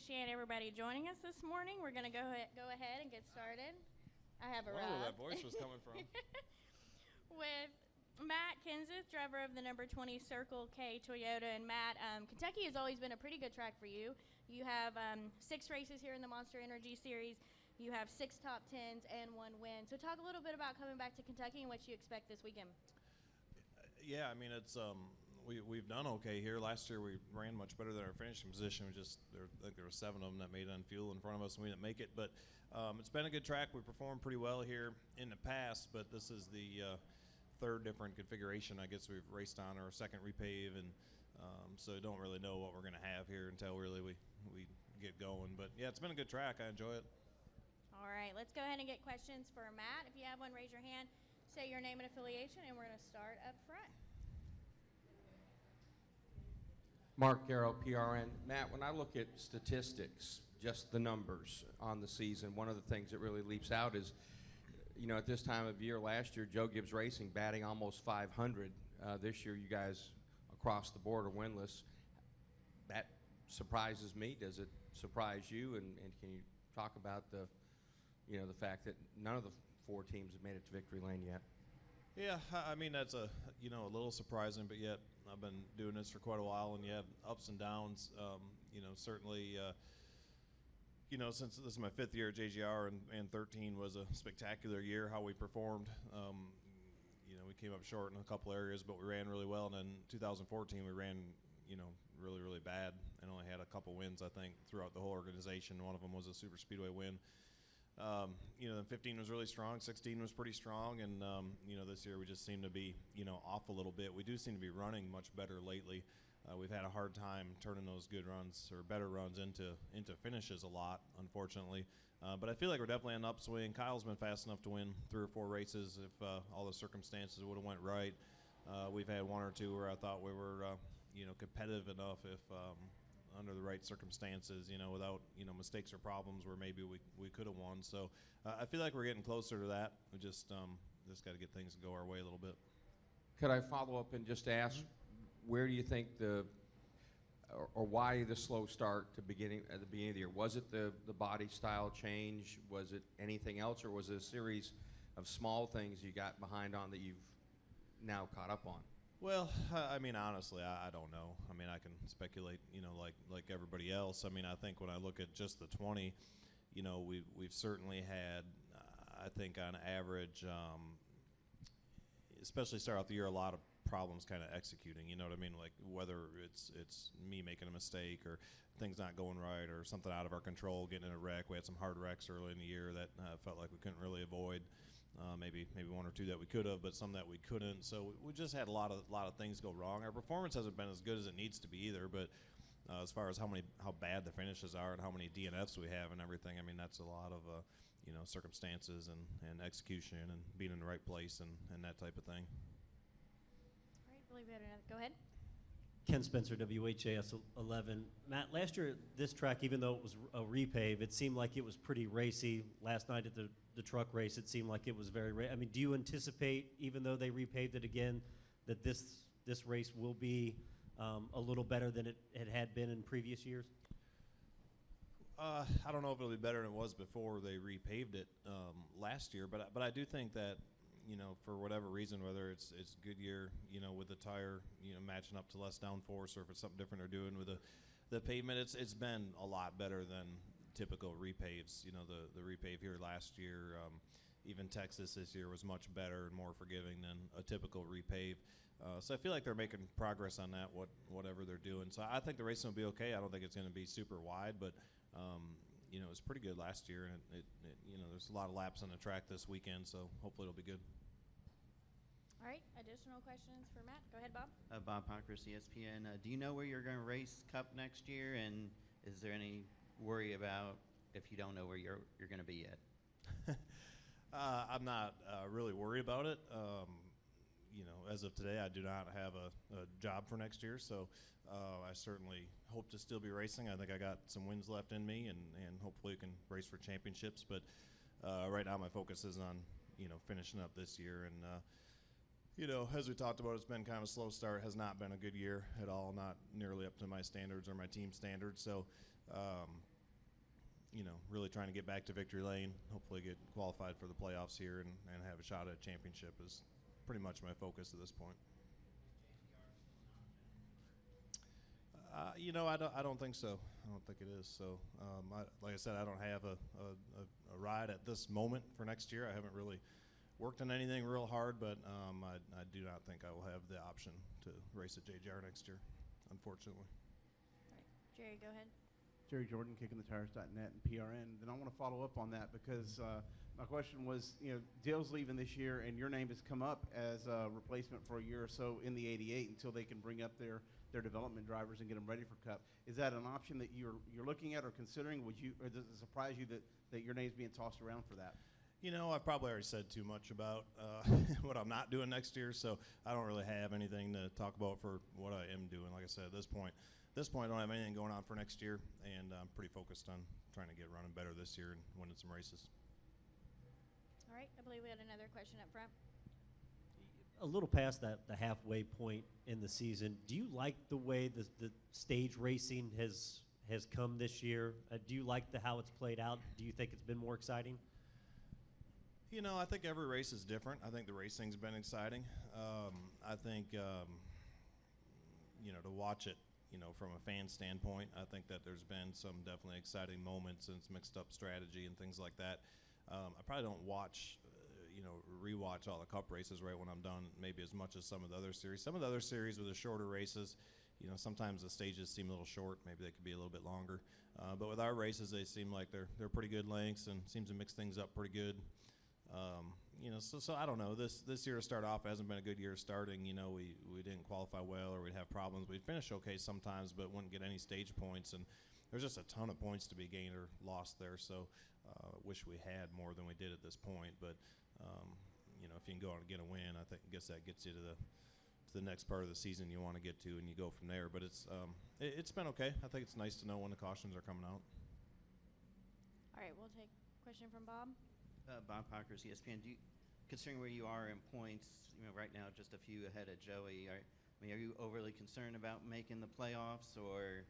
appreciate everybody joining us this morning. We're going to go ahead and get started. I have arrived. I wonder where that voice was coming from. With Matt Kenseth, driver of the number 20 Circle K Toyota. And Matt, Kentucky has always been a pretty good track for you. You have 6 races here in the Monster Energy Series. You have 6 top 10s and 1 win. So talk a little bit about coming back to Kentucky and what you expect this weekend. Yeah, I mean, it's we've done okay here. Last year we ran much better than our finishing position. I think there were 7 of them that made it on fuel in front of us, and we didn't make it. But it's been a good track. We performed pretty well here in the past, but this is the third different configuration I guess we've raced on, our second repave, and so don't really know what we're going to have here until really we get going. But yeah, it's been a good track. I enjoy it. All right, let's go ahead and get questions for Matt. If you have one, raise your hand, say your name and affiliation, and we're going to start up front. Mark Garrow, PRN. Matt, when I look at statistics, just the numbers on the season, one of the things that really leaps out is, you know, at this time of year last year, Joe Gibbs Racing batting almost 500. This year, you guys across the board are winless. That surprises me. Does it surprise you? And can you talk about the fact that none of the 4 teams have made it to victory lane yet? Yeah, I mean, that's a little surprising, but yet I've been doing this for quite a while, and you have ups and downs. Certainly, since this is my 5th year at JGR, and 13 was a spectacular year, how we performed. We came up short in a couple areas, but we ran really well. And then 2014, we ran, really, really bad, and only had a couple wins, I think, throughout the whole organization. One of them was a super speedway win. Then 15 was really strong, 16 was pretty strong, and this year we just seem to be off a little bit. We do seem to be running much better lately. We've had a hard time turning those good runs or better runs into finishes a lot, unfortunately. But I feel like we're definitely on an upswing. Kyle's been fast enough to win 3 or 4 races if all the circumstances would have went right. We've had 1 or 2 where I thought we were competitive enough if under the right circumstances, without, mistakes or problems where maybe we could have won. So I feel like we're getting closer to that. We just got to get things to go our way a little bit. Could I follow up and just ask, where do you think or why the slow start at the beginning of the year? Was it the body style change? Was it anything else, or was it a series of small things you got behind on that you've now caught up on? Well, I mean, honestly, I don't know. I mean, I can speculate, like everybody else. I mean, I think when I look at just the 20, we've certainly had, I think on average, especially start out the year, a lot of problems kind of executing, you know what I mean? Like whether it's me making a mistake or things not going right or something out of our control, getting in a wreck. We had some hard wrecks early in the year that felt like we couldn't really avoid. Maybe 1 or 2 that we could have, but some that we couldn't. So we just had a lot of things go wrong. Our performance hasn't been as good as it needs to be either. But as far as how bad the finishes are and how many DNFs we have and everything, I mean that's a lot of circumstances and execution and being in the right place and that type of thing. All right, believe it or not, go ahead. Ken Spencer, WHAS 11. Matt, last year at this track, even though it was a repave, it seemed like it was pretty racy. Last night at the truck race, it seemed like it was very I mean, do you anticipate, even though they repaved it again, that this race will be a little better than it had been in previous years? I don't know if it'll be better than it was before they repaved it last year, but I do think that for whatever reason, whether it's Goodyear, with the tire, matching up to less downforce, or if it's something different they're doing with the pavement, it's been a lot better than typical repaves. The repave here last year, even Texas this year was much better and more forgiving than a typical repave. So I feel like they're making progress on that, whatever they're doing. So I think the racing will be okay. I don't think it's going to be super wide, but it was pretty good last year, and it there's a lot of laps on the track this weekend, so hopefully it'll be good. All right, additional questions for Matt. Go ahead, Bob. Bob Pockers, ESPN. Do you know where you're going to race Cup next year, and is there any worry about if you don't know where you're going to be yet? I'm not really worried about it. As of today, I do not have a job for next year, so I certainly hope to still be racing. I think I got some wins left in me, and hopefully we can race for championships. But right now my focus is on, finishing up this year. And, as we talked about, it's been kind of a slow start. Has not been a good year at all, not nearly up to my standards or my team standards. So, really trying to get back to victory lane, hopefully get qualified for the playoffs here and have a shot at a championship is pretty much my focus at this point. I don't think so. I don't think it is. So, like I said, I don't have a ride at this moment for next year. I haven't really worked on anything real hard, but I do not think I will have the option to race at JGR next year, unfortunately. All right. Jerry, go ahead. Jerry Jordan, kickingthetires.net and PRN. Then I want to follow up on that because my question was, Dale's leaving this year, and your name has come up as a replacement for a year or so in the 88 until they can bring up their development drivers and get them ready for Cup. Is that an option that you're looking at or considering? Or does it surprise you that your name's being tossed around for that? I've probably already said too much about what I'm not doing next year, so I don't really have anything to talk about for what I am doing. Like I said, at this point, I don't have anything going on for next year, and I'm pretty focused on trying to get running better this year and winning some races. All right. I believe we had another question up front. A little past the halfway point in the season, do you like the way the stage racing has come this year? Do you like how it's played out? Do you think it's been more exciting? I think every race is different. I think the racing's been exciting. I think, to watch it, from a fan standpoint, I think that there's been some definitely exciting moments and some mixed up strategy and things like that. I probably don't watch, rewatch all the Cup races right when I'm done, maybe as much as some of the other series. Some of the other series with the shorter races, sometimes the stages seem a little short. Maybe they could be a little bit longer. But with our races, they seem like they're pretty good lengths and seems to mix things up pretty good. So I don't know. This year to start off hasn't been a good year starting. We didn't qualify well, or we'd have problems. We'd finish okay sometimes, but wouldn't get any stage points. And there's just a ton of points to be gained or lost there. So wish we had more than we did at this point. But if you can go out and get a win, I guess that gets you to the next part of the season you want to get to, and you go from there. But it's been okay. I think it's nice to know when the cautions are coming out. All right. We'll take a question from Bob. Bob Pockers, ESPN. Considering where you are in points, right now just a few ahead of Joey, are you overly concerned about making the playoffs, or,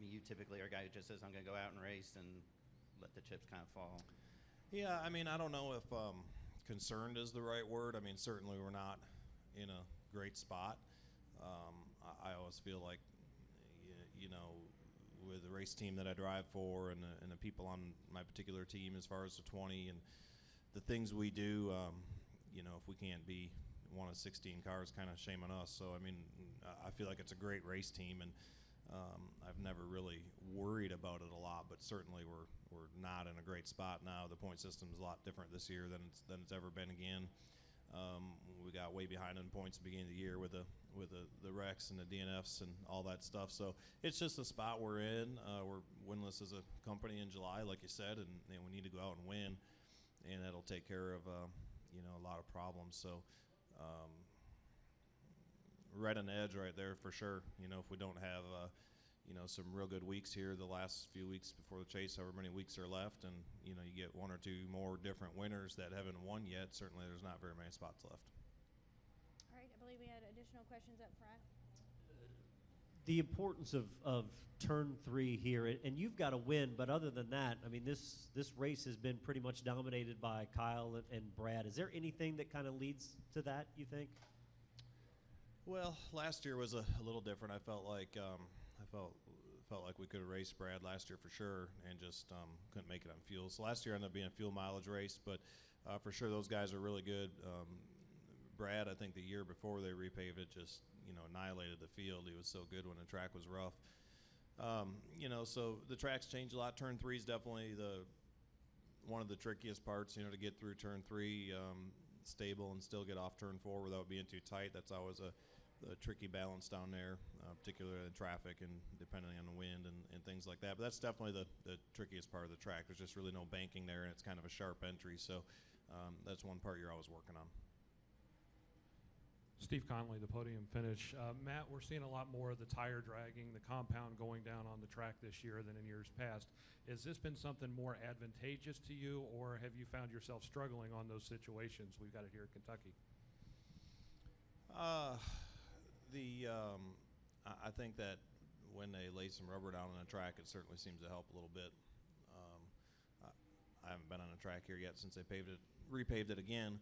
you typically are a guy who just says, I'm going to go out and race and let the chips kind of fall? Yeah, I don't know if concerned is the right word. Certainly we're not in a great spot. I always feel like, with the race team that I drive for and the people on my particular team as far as the 20 and the things we do, if we can't be one of 16 cars, kind of shame on us. So, I feel like it's a great race team, and I've never really worried about it a lot, but certainly we're not in a great spot now. The point system is a lot different this year than it's ever been again. We got way behind in points at the beginning of the year with the wrecks and the DNFs and all that stuff. So it's just the spot we're in. We're winless as a company in July, like you said, and we need to go out and win, and that'll take care of a lot of problems. So right on the edge right there for sure. If we don't have some real good weeks here the last few weeks before the chase, however many weeks are left, and you get one or two more different winners that haven't won yet, certainly there's not very many spots left. All right. I believe we had additional questions up front. The importance of turn 3 here, and you've got to win, but other than that, this race has been pretty much dominated by Kyle and Brad. Is there anything that kind of leads to that, you think? Well, last year was a little different. I felt like we could have raced Brad last year for sure, and just couldn't make it on fuel. So last year ended up being a fuel mileage race, but for sure those guys are really good. Brad, I think the year before they repaved it, just annihilated the field. He was so good when the track was rough. So the track's changed a lot. Turn 3 is definitely one of the trickiest parts, to get through turn 3 stable and still get off turn 4 without being too tight. That's always a tricky balance down there, particularly in traffic and depending on the wind and things like that. But that's definitely the trickiest part of the track. There's just really no banking there, and it's kind of a sharp entry. So that's one part you're always working on. Steve Conley, the podium finish. Matt, we're seeing a lot more of the tire dragging, the compound going down on the track this year than in years past. Has this been something more advantageous to you, or have you found yourself struggling on those situations? We've got it here at Kentucky. I think that when they lay some rubber down on the track, it certainly seems to help a little bit. I haven't been on a track here yet since they repaved it again.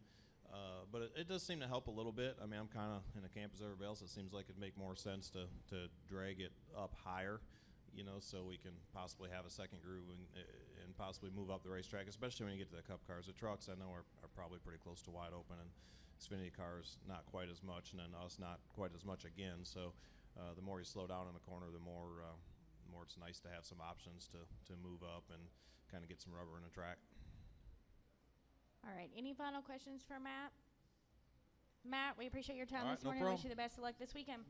But it does seem to help a little bit. I mean, I'm kind of in the camp as everybody else. It seems like it'd make more sense to drag it up higher, so we can possibly have a second groove and possibly move up the racetrack, especially when you get to the Cup cars. The trucks, I know, are probably pretty close to wide open, and Xfinity cars not quite as much, and then us not quite as much again. So the more you slow down in the corner, the more it's nice to have some options to move up and kind of get some rubber in the track. All right. Any final questions for Matt? Matt, we appreciate your time All right, this no morning. Wish problem. you the best of luck this weekend.